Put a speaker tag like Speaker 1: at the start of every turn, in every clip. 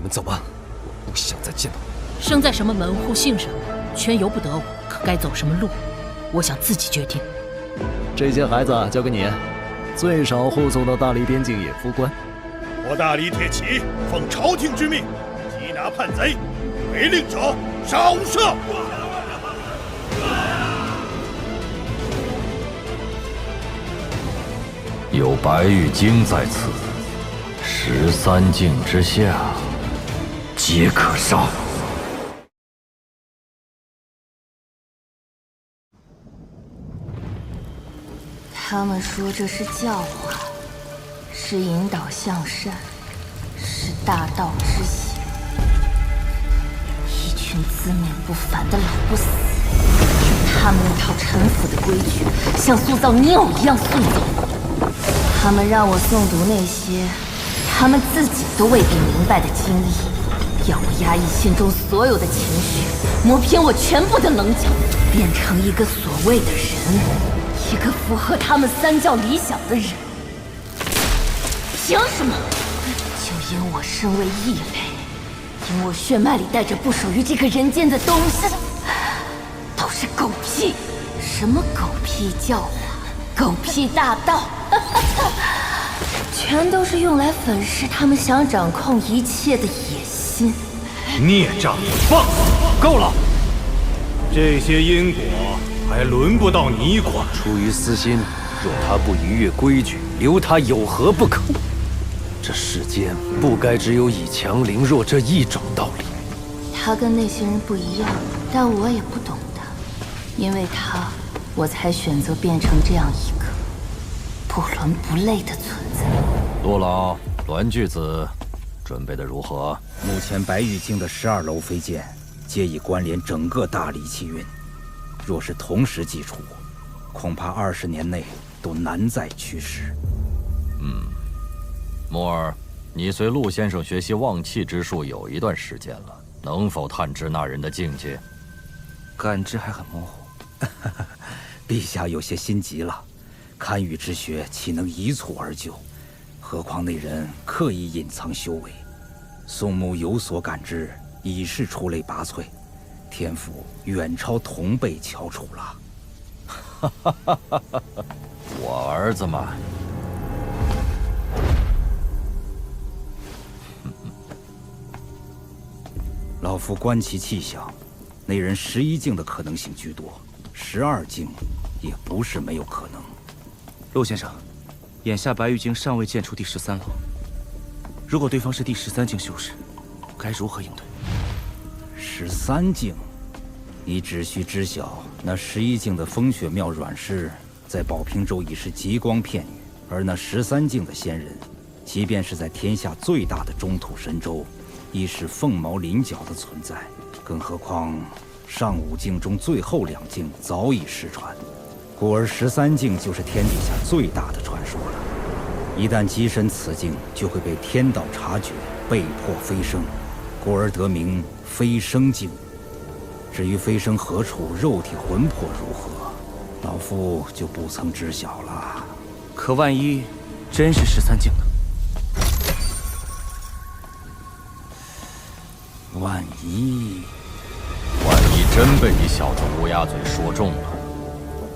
Speaker 1: 你们走吧，我不想再见到你。
Speaker 2: 生在什么门户，姓什么，全由不得我。可该走什么路，我想自己决定。
Speaker 3: 这些孩子交给你，最少护送到大理边境野夫关。
Speaker 4: 我大理铁骑奉朝廷之命，缉拿叛贼，违令者杀无赦。
Speaker 5: 有白玉京在此，13境之下，皆可杀。
Speaker 6: 他们说这是教化，是引导向善，是大道之行。一群自命不凡的老不死，用他们那套陈腐的规矩，像塑造泥偶一样塑造我。他们让我诵读那些他们自己都未必明白的经义，要我压抑心中所有的情绪，磨偏我全部的棱角，变成一个所谓的人。一个符合他们三教理想的人，凭什么？就因我身为异类，因我血脉里带着不属于这个人间的东西，都是狗屁！什么狗屁教化，狗屁大道，全都是用来粉饰他们想掌控一切的野心。
Speaker 7: 孽障，放肆！够了！这些因果还轮不到你管。
Speaker 1: 出于私心，若他不逾越规矩，留他有何不可？这世间不该只有以强凌弱这一种道理。
Speaker 6: 他跟那些人不一样，但我也不懂他，因为他，我才选择变成这样一个不伦不类的存在。
Speaker 5: 陆老、栾巨子，准备的如何？
Speaker 8: 目前白玉京的12楼飞剑，皆已关联整个大理气运。若是同时祭出，恐怕20年内都难再驱使。
Speaker 5: 木儿，你随陆先生学习望气之术有一段时间了，能否探知那人的境界？
Speaker 8: 感知还很模糊。陛下有些心急了，堪舆之学岂能一蹴而就？何况那人刻意隐藏修为，宋穆有所感知，已是出类拔萃。天赋远超同辈翘楚了。
Speaker 5: 我儿子嘛，
Speaker 8: 老夫观其气象，那人11境的可能性居多，12境也不是没有可能。
Speaker 9: 陆先生，眼下白玉京尚未见出第13楼，如果对方是第13境修士，该如何应对
Speaker 8: ？13境，你只需知晓，那11境的风雪庙阮氏，在宝瓶州已是极光片羽，而那13境的仙人，即便是在天下最大的中土神州，亦是凤毛麟角的存在。更何况上5境中最后2境早已失传，故而13境就是天底下最大的传说了。一旦跻身此境，就会被天道察觉，被迫飞升，故而得名飞升境。至于飞升何处，肉体魂魄如何，老夫就不曾知晓了。
Speaker 9: 可万一真是13境呢？
Speaker 8: 万一
Speaker 5: 真被你小子乌鸦嘴说中了，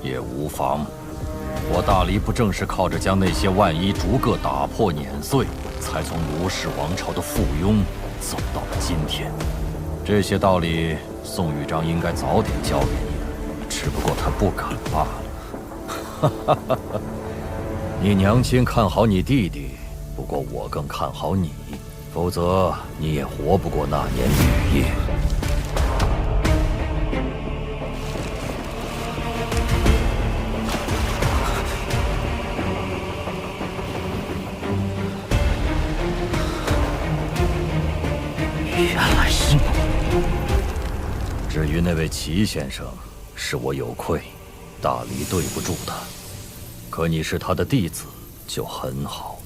Speaker 5: 也无妨。我大理不正是靠着将那些万一逐个打破碾碎，才从卢氏王朝的附庸走到了今天？这些道理，宋豫章应该早点教给你的，只不过他不敢罢了。你娘亲看好你弟弟，不过我更看好你，否则你也活不过那年雨夜。
Speaker 8: 原来是你。
Speaker 5: 至于那位齐先生，是我有愧，大理对不住他。可你是他的弟子，就很好。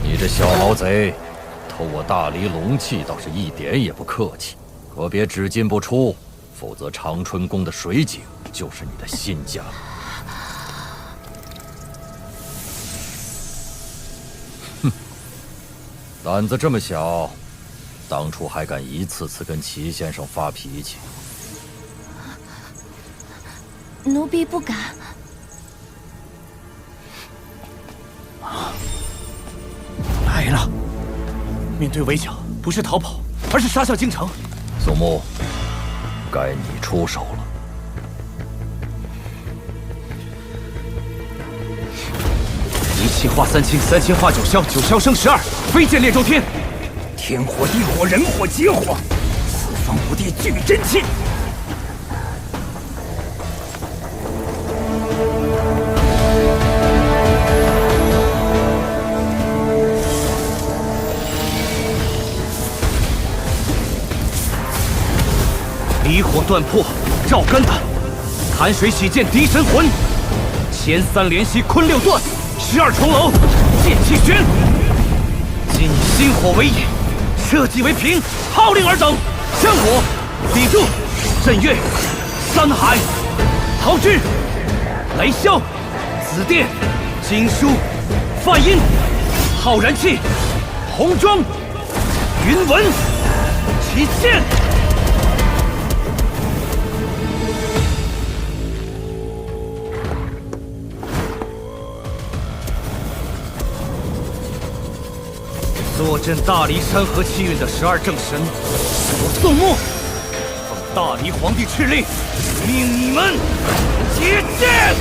Speaker 5: 你这小毛贼，偷我大理龙气倒是一点也不客气，可别只进不出，否则长春宫的水井就是你的新家。胆子这么小，当初还敢一次次跟齐先生发脾气。
Speaker 6: 奴婢不敢。
Speaker 9: 来了！面对围剿，不是逃跑，而是杀向京城。
Speaker 5: 宋牧，该你出手了。
Speaker 9: 一气化三清，三清化九霄，九霄生12，飞剑列周天。
Speaker 8: 天火、地火、人火、劫火，四方五帝聚真气。
Speaker 9: 离火断魄，照肝胆；潭水洗剑，敌神魂。前3连袭，坤6断；12重楼，剑气悬。今以心火为引，社稷为凭，号令而等。香火、砥柱、镇岳、三海、桃枝、雷霄、紫电、经书、梵音、浩然气、红妆、云纹、起剑。坐镇大离山河气运的12正神，我宋牧奉大离皇帝敕令，命你们结剑。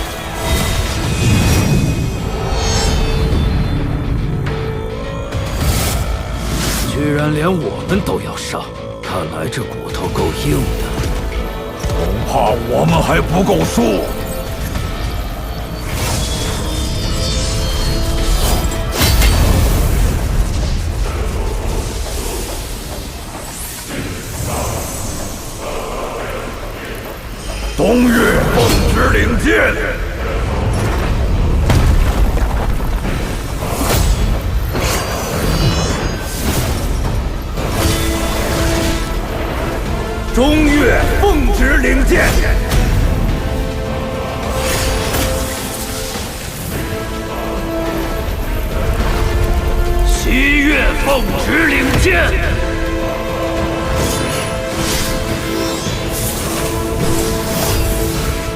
Speaker 1: 居然连我们都要上，看来这骨头够硬的。
Speaker 4: 恐怕我们还不够数。东岳奉旨领剑，中岳奉旨领剑，西岳奉旨领剑。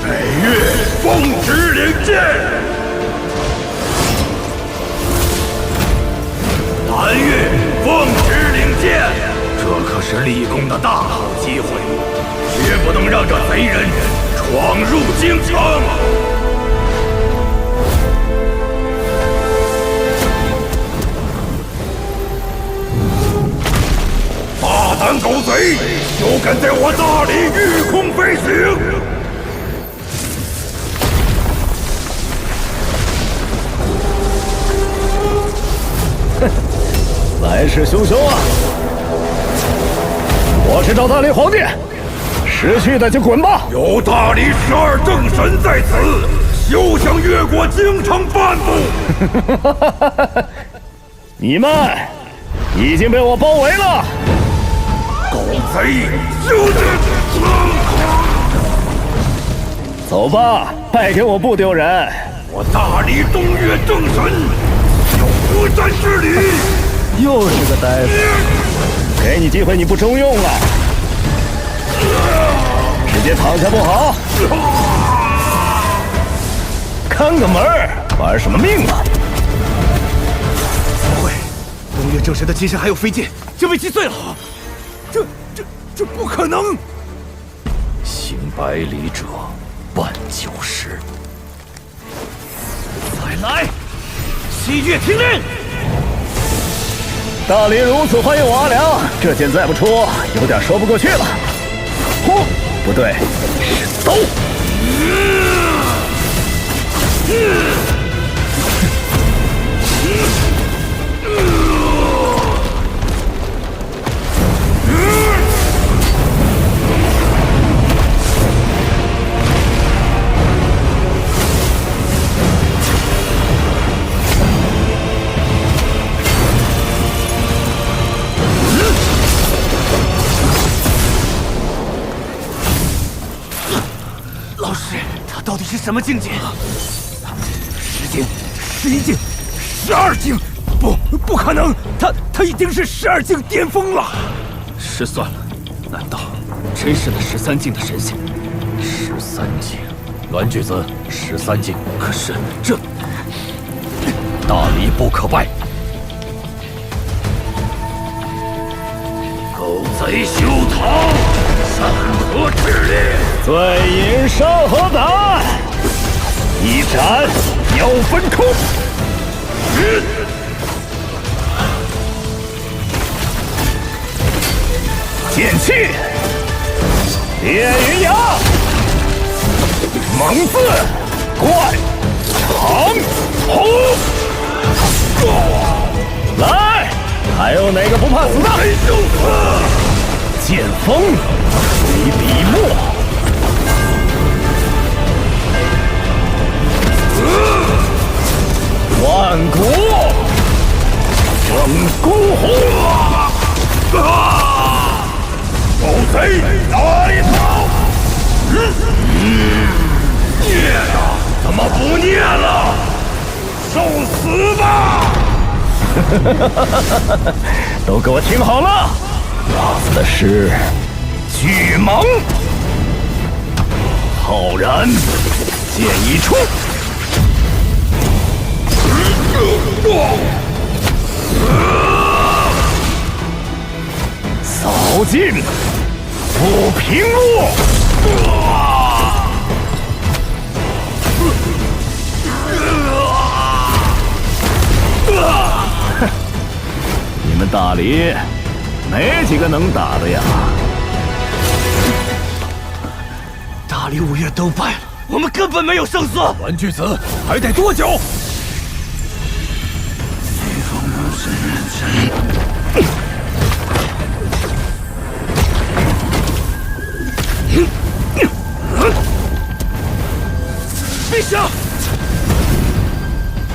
Speaker 4: 北岳奉旨领剑，南岳奉旨领剑。这可是立功的大好机会，绝不能让这贼人闯入京城。大胆狗贼，休敢在我大理御空飞行！
Speaker 3: 来势汹汹啊！我是赵大理皇帝，识趣的就滚吧！
Speaker 4: 有大理12正神在此，休想越过京城半步！
Speaker 3: 你们已经被我包围了！
Speaker 4: 狗贼，休得！
Speaker 3: 走吧，败给我不丢人。
Speaker 4: 我大理东岳正神有不战之理。
Speaker 3: 又是个呆子，给你机会你不中用啊！直接躺下不好？看个门儿，玩什么命啊？
Speaker 9: 怎么会？东岳正神的金身还有飞剑，就被击碎了。这不可能！
Speaker 5: 行百里者半9十。
Speaker 9: 再来！西岳听令！
Speaker 3: 大理如此欢迎我阿良，这剑再不出，有点说不过去了。呼，不对，是刀。
Speaker 9: 老师，他到底是什么境界？10
Speaker 8: 境、11境、12境。
Speaker 3: 不可能！他已经是12境巅峰了。
Speaker 9: 失算了，难道真是那13境的神仙
Speaker 5: ？13境，栾巨子，13境。
Speaker 9: 可是这
Speaker 5: 大离不可败。
Speaker 4: 狗贼休逃！山河炽烈，
Speaker 3: 醉饮山河胆，一斩妖分空。剑气，烈云崖，猛字贯长虹。来，还有哪个不怕死的？剑锋为笔墨，万古整孤鸿。
Speaker 4: 狗贼哪里跑？孽的，怎么不孽了？受死吧！
Speaker 3: 都给我听好了，老子的是巨蟒。浩然，剑一出，扫尽不平路。你们大理没几个能打的呀！
Speaker 9: 大理5岳都败了，我们根本没有胜算。
Speaker 5: 栾巨子，还得多久？
Speaker 9: 陛下，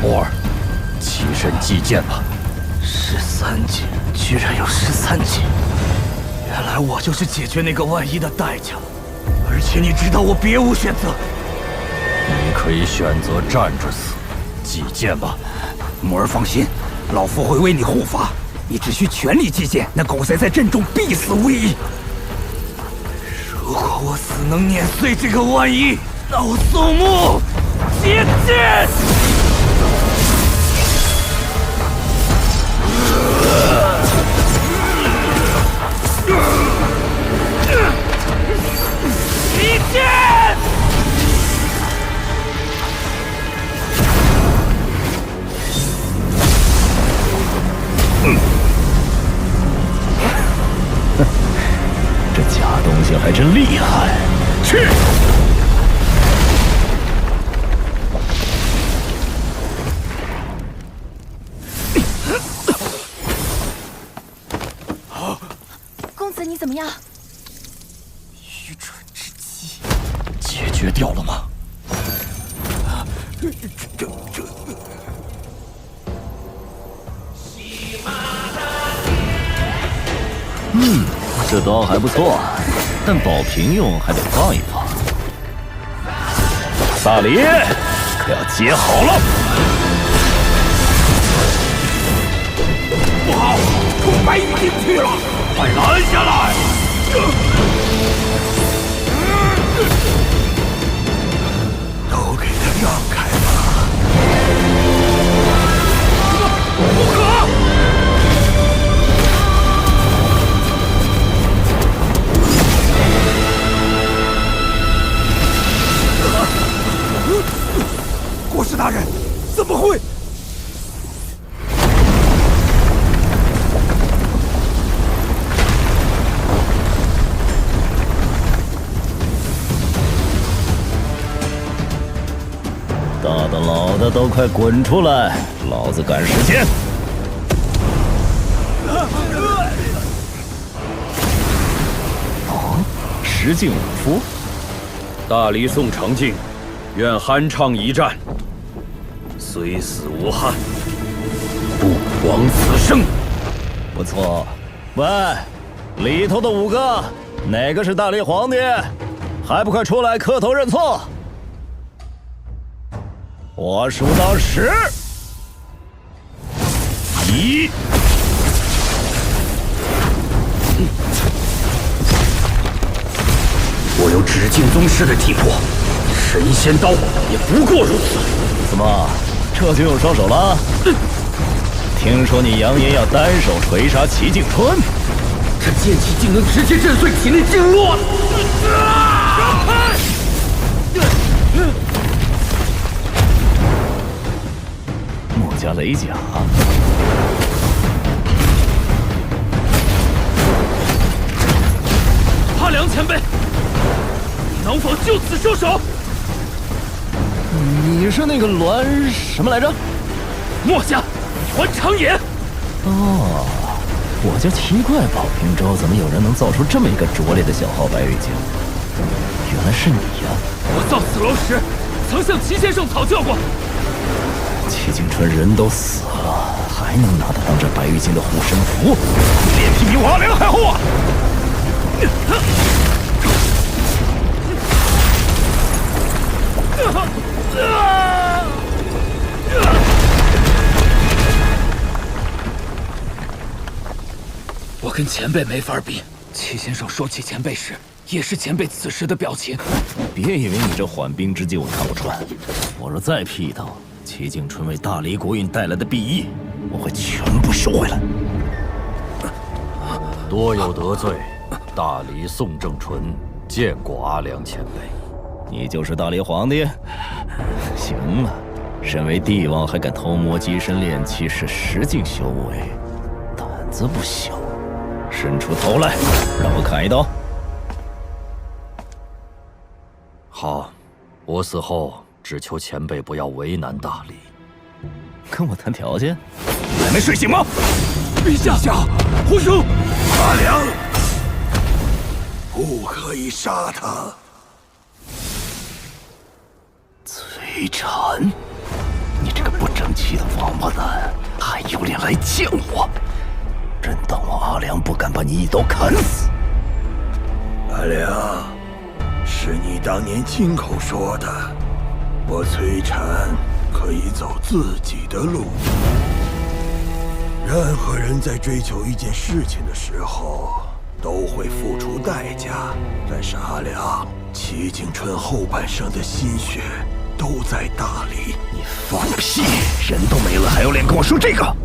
Speaker 5: 墨儿，起身祭剑吧。
Speaker 9: 13境，居然有13境！原来我就是解决那个万一的代价，而且你知道我别无选择。
Speaker 5: 你可以选择站着死，祭剑吧。
Speaker 8: 墨儿放心，老夫会为你护法，你只需全力击剑，那狗贼在阵中必死无疑。
Speaker 9: 如果我死能碾碎这个万一，那我宋穆接剑！击剑！
Speaker 3: 这假东西还真厉害！去！
Speaker 6: 公子，你怎么样？
Speaker 9: 愚蠢之极！
Speaker 5: 解决掉了吗？
Speaker 3: 这刀还不错，但保平用还得放一放。大理，可要接好了！
Speaker 4: 不好，冲白羽进去了，快拦下来！
Speaker 9: 都给他让开吧！
Speaker 4: 不可！
Speaker 9: 国师大人，怎么会？
Speaker 3: 大的老的都快滚出来，老子赶时间。10境武夫，
Speaker 4: 大理宋长靖，愿酣畅一战，虽死无憾，不枉此生。
Speaker 3: 不错。喂，里头的5个，哪个是大理皇帝？还不快出来磕头认错！我数到10。你。
Speaker 9: 我有紫禁宗师的体魄，神仙刀也不过如此。
Speaker 3: 怎么，这就有双手了？听说你扬言要单手锤杀齐景春，
Speaker 9: 这剑气竟能直接震碎体内经络！
Speaker 3: 墨家雷甲。
Speaker 9: 阿良前辈，能否就此收手？
Speaker 3: 你是那个栾什么来着？
Speaker 9: 墨家栾长野。
Speaker 3: 哦，我就奇怪宝平州怎么有人能造出这么一个拙劣的小号白玉镜，原来是你呀！
Speaker 9: 我造此楼时，曾向齐先生讨教过。
Speaker 3: 齐景春人都死了，还能拿他当这白玉镜的护身符？脸皮比我阿良还厚啊！
Speaker 9: 我跟前辈没法比。齐先生说起前辈时，也是前辈此时的表情。
Speaker 3: 别以为你这缓兵之计我看不穿，我若再劈头，齐景春为大黎国运带来的裨益，我会全部收回来。
Speaker 5: 多有得罪，大黎宋正纯见过阿良前辈。
Speaker 3: 你就是大黎皇帝？行了，身为帝王还敢偷摸机身炼器，是实境修为，胆子不小。伸出头来，让我砍一刀。
Speaker 5: 好，我死后只求前辈不要为难大黎。
Speaker 3: 跟我谈条件？还没睡醒吗？
Speaker 9: 陛下，胡兄，
Speaker 4: 阿良，不可以杀他。
Speaker 3: 崔禅，你这个不争气的王八蛋，还有脸来见我？真当我阿良不敢把你一刀砍死？
Speaker 4: 阿良，是你当年亲口说的，我崔禅可以走自己的路。任何人在追求一件事情的时候，都会付出代价。但是阿良，齐景春后半生的心血都在大理。
Speaker 3: 你放屁！人都没了，还有脸跟我说这个？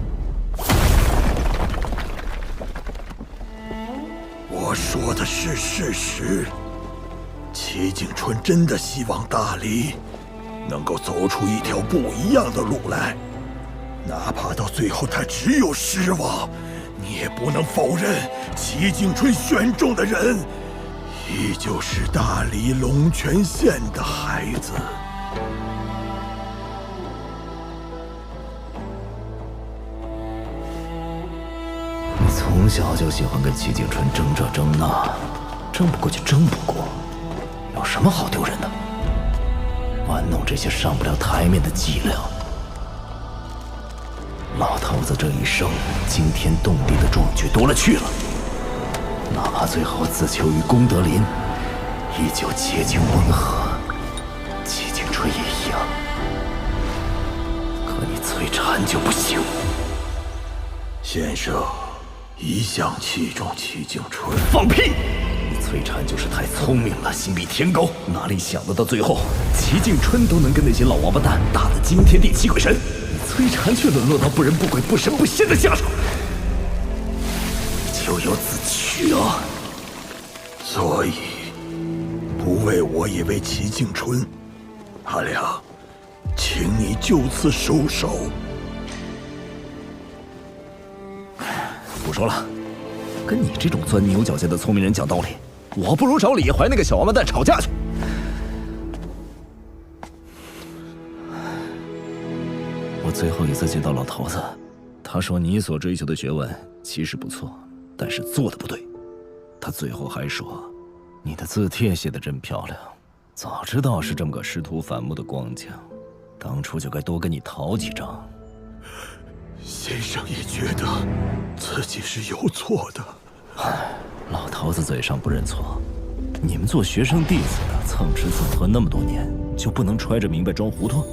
Speaker 4: 我说的是事实。齐景春真的希望大黎能够走出一条不一样的路来，哪怕到最后他只有失望，你也不能否认齐景春选中的人依旧是大黎龙泉县的孩子。
Speaker 3: 你从小就喜欢跟齐景春争这争那，争不过就争不过，有什么好丢人的？玩弄这些上不了台面的伎俩。老头子这一生惊天动地的壮举多了去了，哪怕最后自求于功德林，依旧洁净温和。齐景春也一样，可你崔禅就不行。
Speaker 4: 先生一向器重齐景春。
Speaker 3: 放屁！你崔禅就是太聪明了，心比天高，哪里想得到最后齐景春都能跟那些老王八蛋打得惊天地泣鬼神，你崔禅却沦落到不人不鬼不神不仙的下场，咎由自取啊！
Speaker 4: 所以不为我也为齐景春，阿良，请你就此收手。
Speaker 3: 不说了，跟你这种钻牛角尖的聪明人讲道理，我不如找李怀那个小王八蛋吵架去。我最后一次见到老头子，他说你所追求的学问其实不错，但是做的不对。他最后还说，你的字帖写得真漂亮，早知道是这么个师徒反目的光景，当初就该多跟你讨几张。
Speaker 4: 先生也觉得自己是有错的。
Speaker 3: 老头子嘴上不认错，你们做学生弟子的蹭吃蹭喝那么多年，就不能揣着明白装糊涂？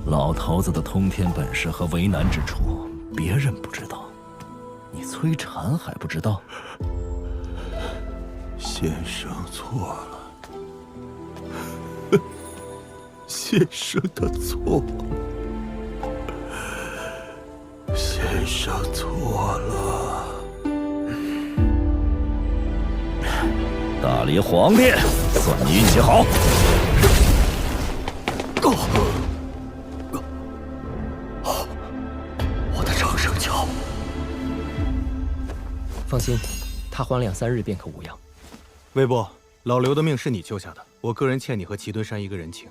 Speaker 3: 老头子的通天本事和为难之处，别人不知道，你崔禅还不知道。
Speaker 4: 先生错了，先生的错，先生错了。
Speaker 3: 大理皇帝，算你运气好。
Speaker 4: 我的长生脚。
Speaker 10: 放心，他缓2、3日便可无恙。
Speaker 7: 魏部，老刘的命是你救下的，我个人欠你和齐敦山一个人情。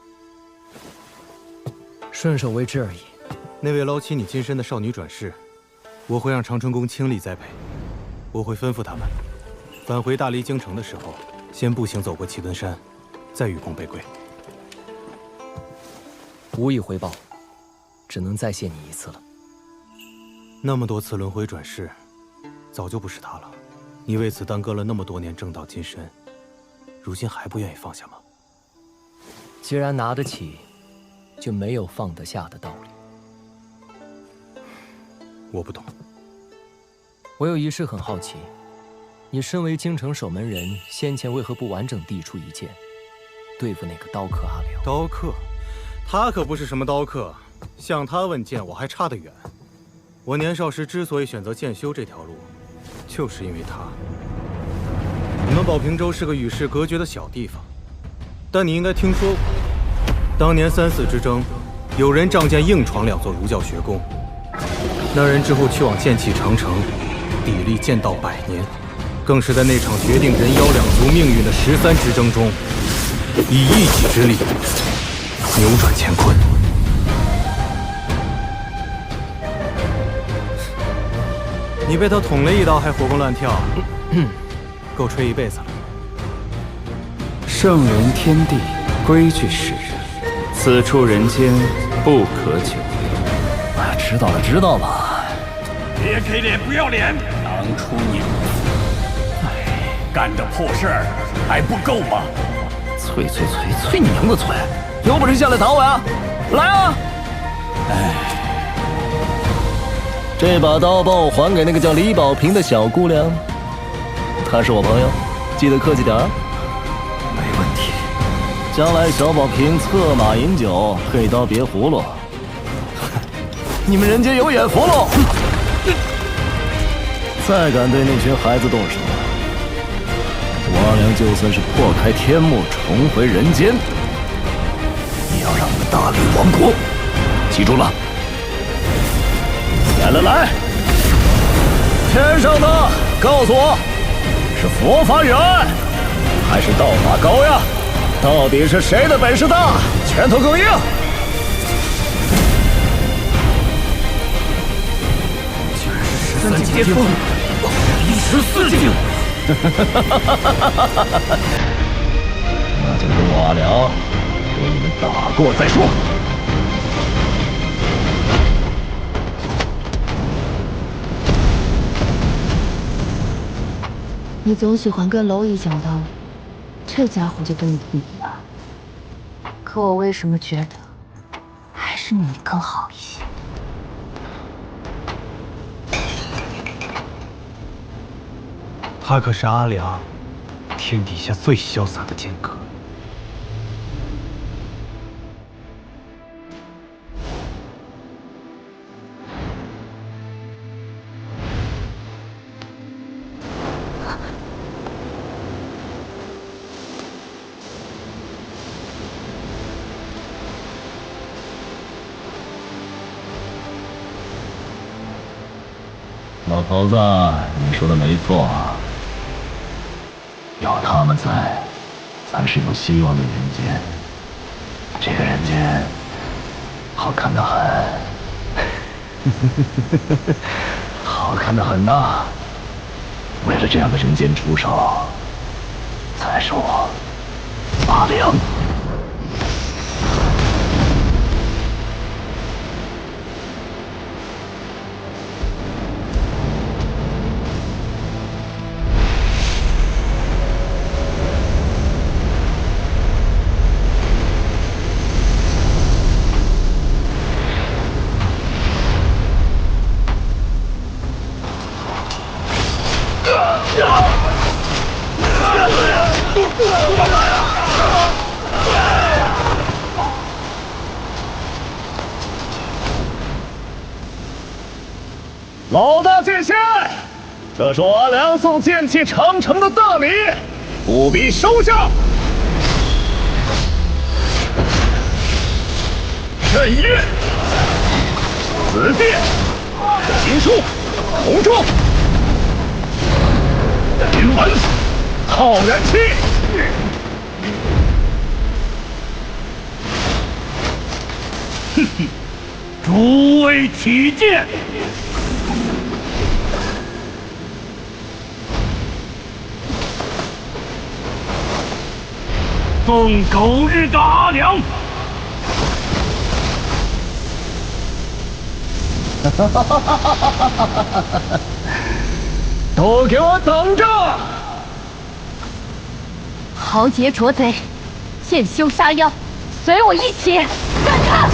Speaker 10: 顺手为之而已。
Speaker 7: 那位捞起你金身的少女转世，我会让长春宫倾力栽培。我会吩咐他们，返回大理京城的时候，先步行走过齐敦山，再与共背归。
Speaker 10: 无以回报，只能再谢你一次了。
Speaker 7: 那么多次轮回转世，早就不是他了。你为此耽搁了那么多年正道金身，如今还不愿意放下吗？
Speaker 10: 既然拿得起，就没有放得下的道理。
Speaker 7: 我不懂。
Speaker 10: 我有一事很好奇，你身为京城守门人，先前为何不完整递出一剑，对付那个刀客阿辽？
Speaker 7: 刀客，他可不是什么刀客，向他问剑我还差得远。我年少时之所以选择剑修这条路，就是因为他。我们宝平州是个与世隔绝的小地方，但你应该听说过，当年3死之争，有人仗剑硬闯2座儒教学宫，那人之后去往剑气长城，砥砺剑道100年，更是在那场决定人妖2族命运的13之争中，以一己之力扭转乾坤。你被他捅了一刀还活蹦乱跳，够吹一辈子了。
Speaker 11: 圣人天地，规矩使人，此处人间不可久留。
Speaker 3: 知道了，知道了。
Speaker 12: 别给脸不要脸！当初你干的破事儿还不够吗？
Speaker 3: 催你娘的催！有本事下来打我呀！来啊！这把刀帮我还给那个叫李宝平的小姑娘，她是我朋友，记得客气点儿。
Speaker 4: 没问题。
Speaker 3: 将来小宝平策马饮酒，配刀别葫芦，你们人间有眼福喽！再敢对那群孩子动手，我阿良就算是破开天幕重回人间，也要让你们大理王国记住了。来，天上的告诉我，是佛法远还是道法高呀？到底是谁的本事大，拳头更硬？
Speaker 12: 居然是13级巅峰，第14境。
Speaker 3: 那就由我阿良给你们打过再说。
Speaker 6: 你总喜欢跟蝼蚁讲道理，这家伙就跟你不一样。可我为什么觉得还是你更好一些？
Speaker 7: 他可是阿良，天底下最潇洒的剑客。
Speaker 3: 老头子，你说的没错，有他们在，才是有希望的人间。这个人间好看得很，好看得很呐！为了这样的人间出手，才是我阿良。
Speaker 13: 这是我梁宋建起长城的大礼，务必收下。镇约，子殿，秦书，红妆，云门，浩然气。哼哼，诸位起见。奉狗日的阿良！都给我等着！
Speaker 6: 豪杰捉贼，剑修杀妖，随我一起干他！